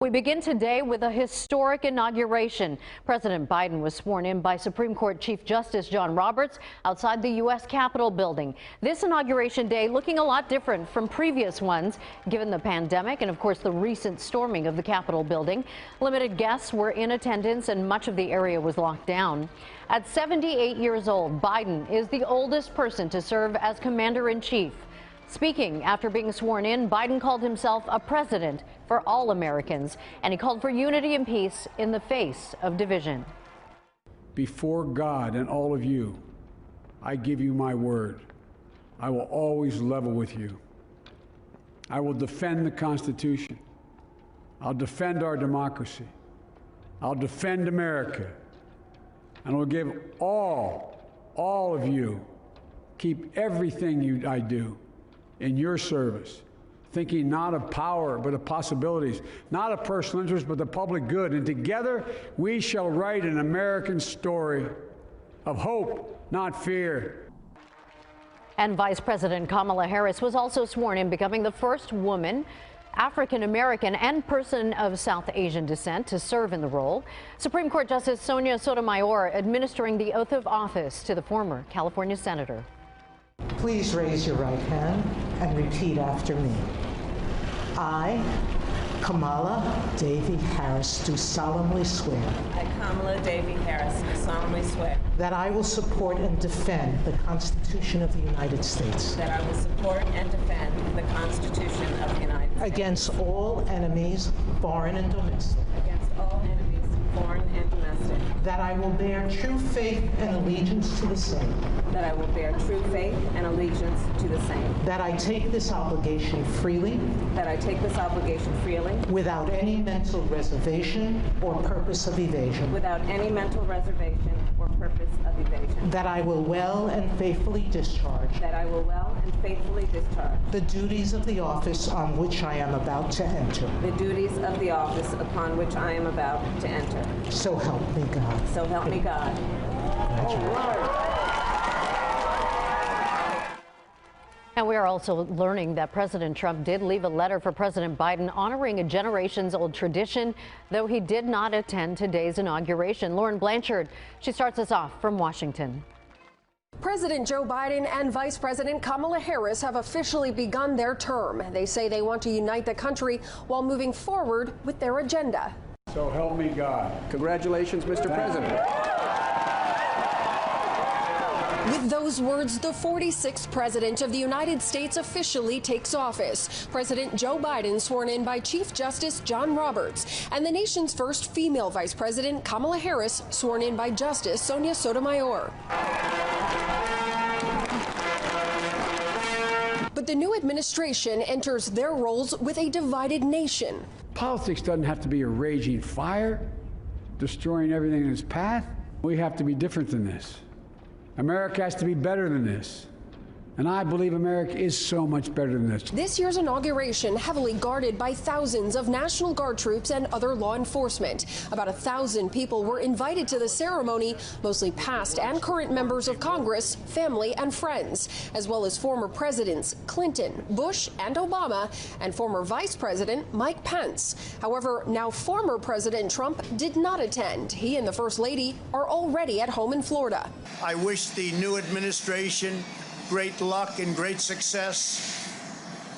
We begin today with a historic inauguration. President Biden was sworn in by Supreme Court Chief Justice John Roberts outside the U.S. Capitol building. This inauguration day looking a lot different from previous ones, given the pandemic and, of course, the recent storming of the Capitol building. Limited guests were in attendance and much of the area was locked down. At 78 years old, Biden is the oldest person to serve as commander-in-chief. Speaking after being sworn in, Biden called himself a president for all Americans, and he called for unity and peace in the face of division. Before God and all of you, I give you my word. I will always level with you. I will defend the Constitution. I'll defend our democracy. I'll defend America. And I'll give all of you, keep everything I do in your service, thinking not of power, but of possibilities, not of personal interest, but the public good. And together we shall write an American story of hope, not fear. And Vice President Kamala Harris was also sworn in, becoming the first woman, African American and person of South Asian descent to serve in the role. Supreme Court Justice Sonia Sotomayor administering the oath of office to the former California senator. Please raise your right hand and repeat after me. I, Kamala Devi Harris, do solemnly swear. I, Kamala Devi Harris, do solemnly swear. That I will support and defend the Constitution of the United States. That I will support and defend the Constitution of the United States. Against all enemies, foreign and domestic. Against all enemies, foreign and domestic. That I will bear true faith and allegiance to the same. That I will bear true faith and allegiance to the same. That I take this obligation freely. That I take this obligation freely. Without any mental reservation or purpose of evasion. Without any mental reservation or purpose of evasion. That I will well and faithfully discharge. That I will well and faithfully discharge. The duties of the office on which I am about to enter. The duties of the office upon which I am about to enter. So help me God. So help me God. And we are also learning that President Trump did leave a letter for President Biden honoring a generations-old tradition, though he did not attend today's inauguration. Lauren Blanchard, she starts us off from Washington. President Joe Biden and Vice President Kamala Harris have officially begun their term. They say they want to unite the country while moving forward with their agenda. So help me God. Congratulations, Mr. President. With those words, the 46th President of the United States officially takes office. President Joe Biden sworn in by Chief Justice John Roberts, and the nation's first female Vice President Kamala Harris sworn in by Justice Sonia Sotomayor. But the new administration enters their roles with a divided nation. Politics doesn't have to be a raging fire, destroying everything in its path. We have to be different than this. America has to be better than this. And I believe America is so much better than this. This year's inauguration heavily guarded by thousands of National Guard troops and other law enforcement. About 1,000 people were invited to the ceremony, mostly past and current members of Congress, family and friends, as well as former presidents Clinton, Bush and Obama, and former Vice President Mike Pence. However, now former President Trump did not attend. He and the First Lady are already at home in Florida. I wish the new administration great luck and great success.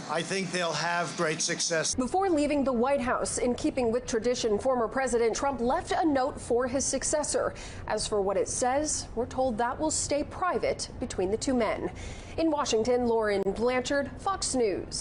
I think they'll have great success. Before leaving the White House, in keeping with tradition, former President Trump left a note for his successor. As for what it says, we're told that will stay private between the two men. In Washington, Lauren Blanchard, Fox News.